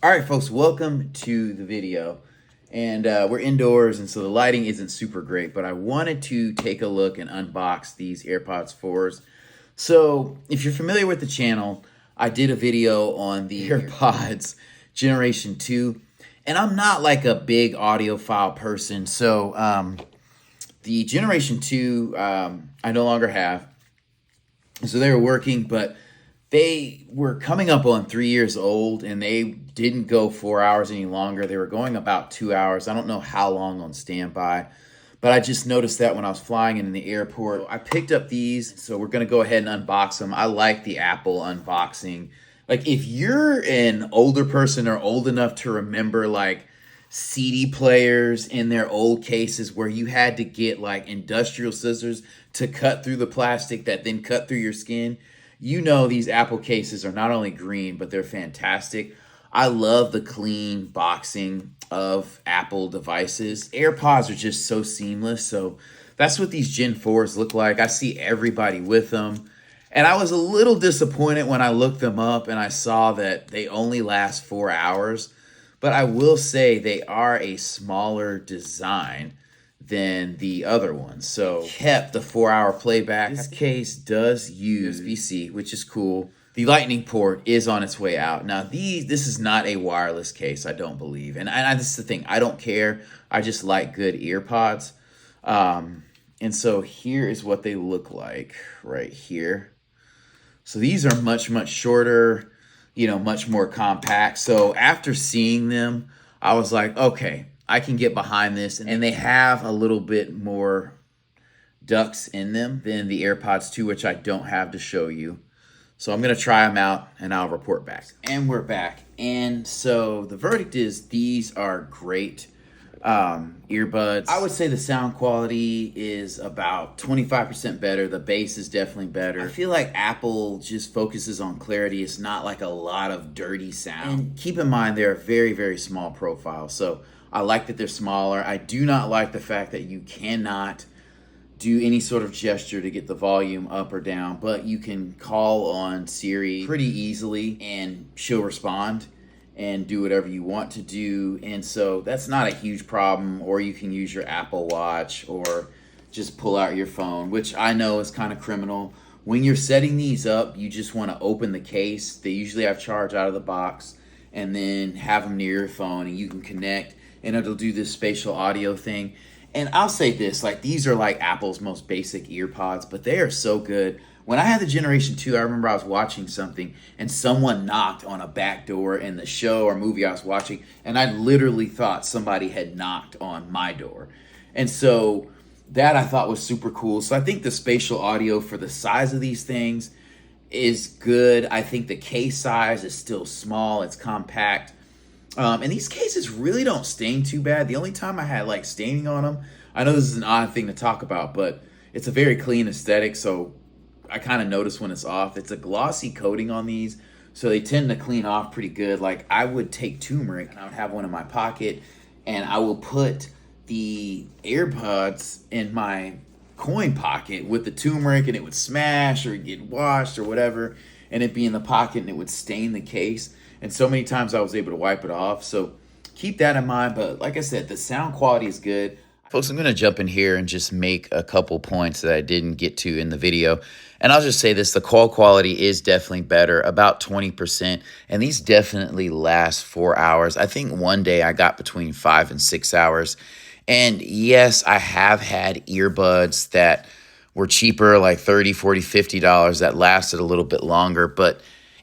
All right, folks, welcome to the video. And we're indoors, and so the lighting isn't super great, but I wanted to take a look and unbox these AirPods 4s. So if you're familiar with the channel, I did a video on the AirPods Generation 2, and I'm not like a big audiophile person, so the Generation 2 I no longer have. So they were working, but they were coming up on 3 years old, and they didn't go 4 hours any longer. They were going about 2 hours. I don't know how long on standby, but I just noticed that when I was flying in the airport. I picked up these, so we're going to go ahead and unbox them. I like the Apple unboxing. Like, if you're an older person or old enough to remember, like, CD players in their old cases where you had to get, like, industrial scissors to cut through the plastic that then cut through your skin, you know these Apple cases are not only green, but they're fantastic. I love the clean boxing of Apple devices. AirPods are just so seamless, so that's what these Gen 4s look like. I see everybody with them, and I was a little disappointed when I looked them up and I saw that they only last 4 hours, but I will say they are a smaller design than the other ones. So kept the 4-hour playback. This case does use USB-C, which is cool. The lightning port is on its way out. Now this is not a wireless case, I don't believe. And this is the thing, I don't care. I just like good earpods. And so here is what they look like right here. So these are much, much shorter, much more compact. So after seeing them, I was like, okay, I can get behind this. And they have a little bit more ducts in them than the AirPods 2, which I don't have to show you. So I'm going to try them out and I'll report back. And we're back. And so the verdict is these are great earbuds. I would say the sound quality is about 25% better. The bass is definitely better. I feel like Apple just focuses on clarity. It's not like a lot of dirty sound. And keep in mind, they're a very, very small profile. So I like that they're smaller. I do not like the fact that you cannot do any sort of gesture to get the volume up or down, but you can call on Siri pretty easily and she'll respond and do whatever you want to do. And so that's not a huge problem. Or you can use your Apple Watch or just pull out your phone, which I know is kind of criminal. When you're setting these up, you just want to open the case. They usually have charge out of the box, and then have them near your phone and you can connect, and it'll do this spatial audio thing. And I'll say this, like, these are like Apple's most basic earpods, but they are so good. When I had the Generation 2, I remember I was watching something and someone knocked on a back door in the show or movie I was watching, and I literally thought somebody had knocked on my door. And so that I thought was super cool. So I think the spatial audio for the size of these things is good. I think the case size is still small. It's compact. And these cases really don't stain too bad. The only time I had like staining on them, I know this is an odd thing to talk about, but it's a very clean aesthetic. So I kind of notice when it's off. It's a glossy coating on these, so they tend to clean off pretty good. Like, I would take turmeric and I would have one in my pocket, and I will put the AirPods in my coin pocket with the turmeric, and it would smash or get washed or whatever, and it'd be in the pocket and it would stain the case. And so many times I was able to wipe it off. So keep that in mind. But like I said, the sound quality is good. Folks, I'm going to jump in here and just make a couple points that I didn't get to in the video. And I'll just say this, the call quality is definitely better, about 20%. And these definitely last 4 hours. I think one day I got between 5 and 6 hours. And yes, I have had earbuds that were cheaper, like $30, $40, $50 that lasted a little bit longer. But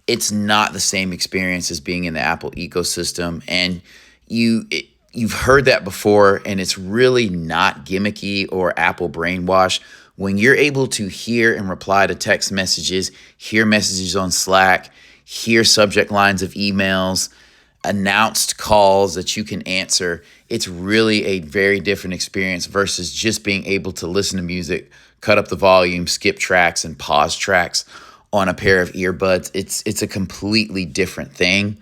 it's not the same experience as being in the Apple ecosystem. And you've heard that before, and it's really not gimmicky or Apple brainwash. When you're able to hear and reply to text messages, hear messages on Slack, hear subject lines of emails, announced calls that you can answer, it's really a very different experience versus just being able to listen to music, cut up the volume, skip tracks, and pause tracks on a pair of earbuds. It's a completely different thing.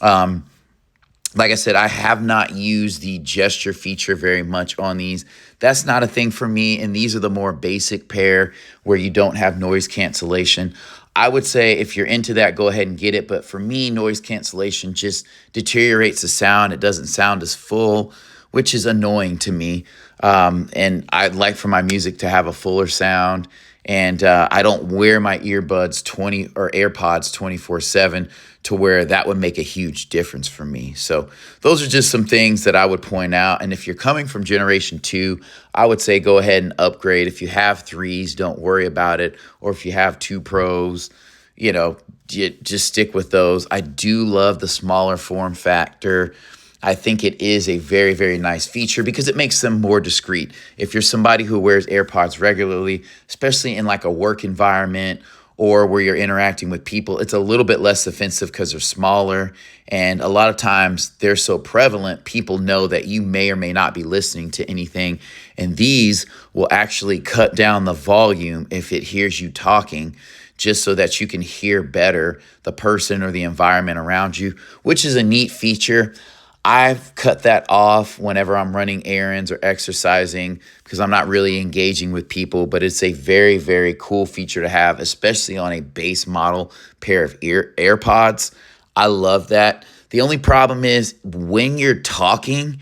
Like I said, I have not used the gesture feature very much on these. That's not a thing for me, and these are the more basic pair where you don't have noise cancellation. I would say if you're into that, go ahead and get it. But for me, noise cancellation just deteriorates the sound. It doesn't sound as full, which is annoying to me. And I'd like for my music to have a fuller sound. And I don't wear my earbuds 20 or AirPods 24/7 to where that would make a huge difference for me. So those are just some things that I would point out. And if you're coming from generation 2, I would say go ahead and upgrade. If you have 3s, don't worry about it. Or if you have 2 Pros, you know, just stick with those. I do love the smaller form factor. I think it is a very, very nice feature because it makes them more discreet. If you're somebody who wears AirPods regularly, especially in like a work environment or where you're interacting with people, it's a little bit less offensive because they're smaller. And a lot of times they're so prevalent, people know that you may or may not be listening to anything. And these will actually cut down the volume if it hears you talking, just so that you can hear better the person or the environment around you, which is a neat feature. I've cut that off whenever I'm running errands or exercising because I'm not really engaging with people, but it's a very, very cool feature to have, especially on a base model pair of AirPods. I love that. The only problem is when you're talking,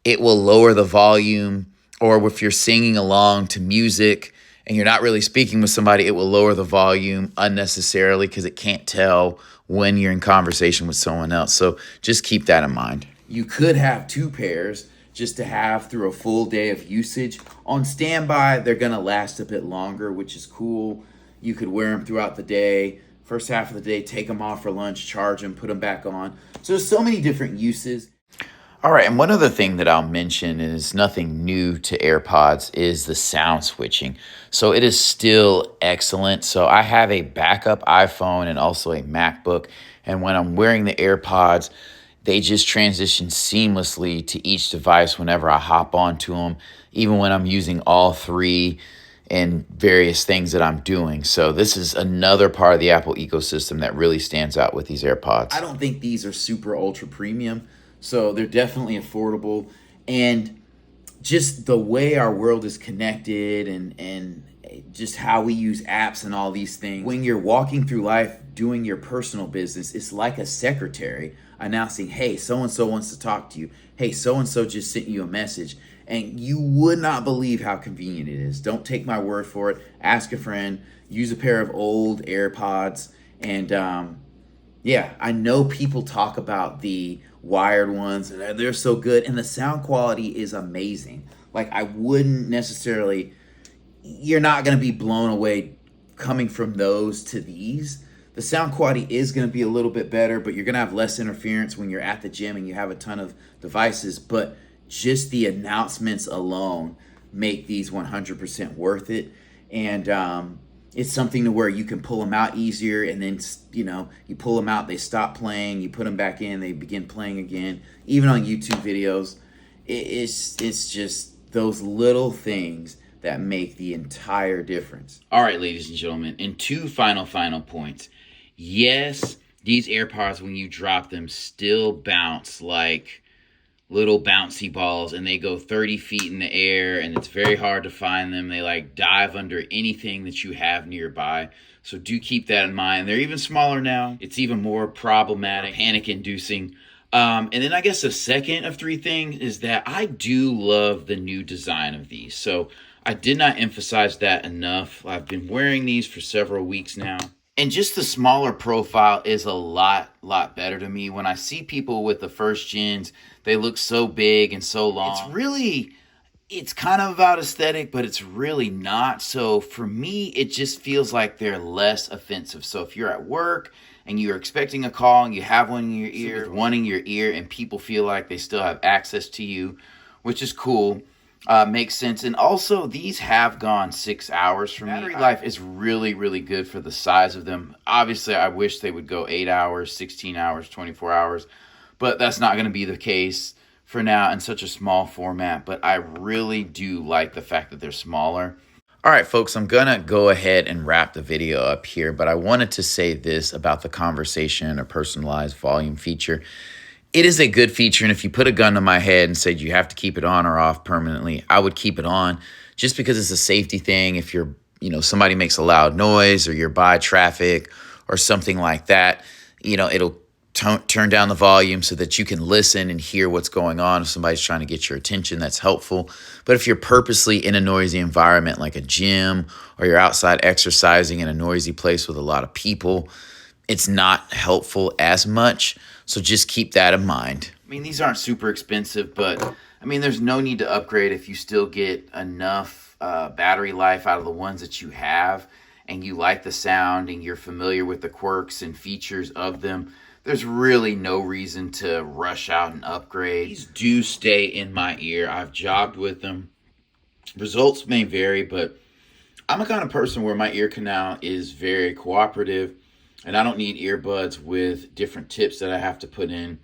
it will lower the volume, or if you're singing along to music and you're not really speaking with somebody, it will lower the volume unnecessarily because it can't tell when you're in conversation with someone else. So just keep that in mind. You could have 2 pairs just to have through a full day of usage. On standby, they're going to last a bit longer, which is cool. You could wear them throughout the day. First half of the day, take them off for lunch, charge them, put them back on. So there's so many different uses. All right, and one other thing that I'll mention is nothing new to AirPods is the sound switching. So it is still excellent. So I have a backup iPhone and also a MacBook. And when I'm wearing the AirPods, they just transition seamlessly to each device whenever I hop onto them, even when I'm using all 3 and various things that I'm doing. So this is another part of the Apple ecosystem that really stands out with these AirPods. I don't think these are super ultra premium, so they're definitely affordable. And just the way our world is connected and just how we use apps and all these things. When you're walking through life doing your personal business, it's like a secretary announcing, hey, so-and-so wants to talk to you. Hey, so-and-so just sent you a message. And you would not believe how convenient it is. Don't take my word for it. Ask a friend. Use a pair of old AirPods. And yeah, I know people talk about the wired ones, and they're so good. And the sound quality is amazing. Like, I wouldn't necessarily, you're not going to be blown away coming from those to these. The sound quality is going to be a little bit better, but you're going to have less interference when you're at the gym and you have a ton of devices. But just the announcements alone make these 100% worth it. And it's something to where you can pull them out easier, and then, you know, you pull them out, they stop playing, you put them back in, they begin playing again. Even on YouTube videos, it's just those little things that make the entire difference. All right, ladies and gentlemen, and 2 final points. Yes, these AirPods, when you drop them, still bounce like little bouncy balls, and they go 30 feet in the air, and it's very hard to find them. They like dive under anything that you have nearby. So do keep that in mind. They're even smaller now. It's even more problematic, panic inducing. And then I guess the second of 3 things is that I do love the new design of these. So I did not emphasize that enough. I've been wearing these for several weeks now. And just the smaller profile is a lot better to me. When I see people with the first gens, they look so big and so long. It's kind of about aesthetic, but it's really not. So for me, it just feels like they're less offensive. So if you're at work and you're expecting a call and you have one in your ear, one in your ear, and people feel like they still have access to you, which is cool. Makes sense. And also, these have gone 6 hours for me. Battery life is really good for the size of them. Obviously, I wish they would go 8 hours, 16 hours, 24 hours, but that's not going to be the case for now in such a small format. But I really do like the fact that they're smaller. All right, folks, I'm going to go ahead and wrap the video up here, but I wanted to say this about the conversation or personalized volume feature. It is a good feature, and if you put a gun to my head and said you have to keep it on or off permanently, I would keep it on just because it's a safety thing. If you're somebody makes a loud noise or you're by traffic or something like that, it'll turn down the volume so that you can listen and hear what's going on. If somebody's trying to get your attention, that's helpful. But if you're purposely in a noisy environment like a gym, or you're outside exercising in a noisy place with a lot of people, it's not helpful as much. So just keep that in mind. I mean, these aren't super expensive, but there's no need to upgrade if you still get enough battery life out of the ones that you have, and you like the sound and you're familiar with the quirks and features of them. There's really no reason to rush out and upgrade. These do stay in my ear. I've jogged with them. Results may vary, but I'm a kind of person where my ear canal is very cooperative, and I don't need earbuds with different tips that I have to put in.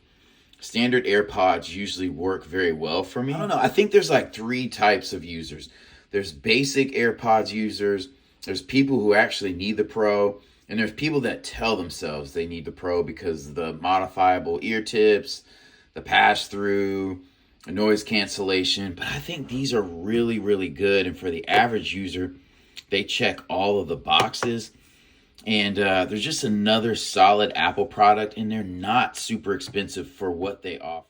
Standard AirPods usually work very well for me. I don't know. I think there's like 3 types of users. There's basic AirPods users. There's people who actually need the Pro. And there's people that tell themselves they need the Pro because of the modifiable ear tips, the pass-through, the noise cancellation. But I think these are really, really good. And for the average user, they check all of the boxes. And there's just another solid Apple product, and they're not super expensive for what they offer.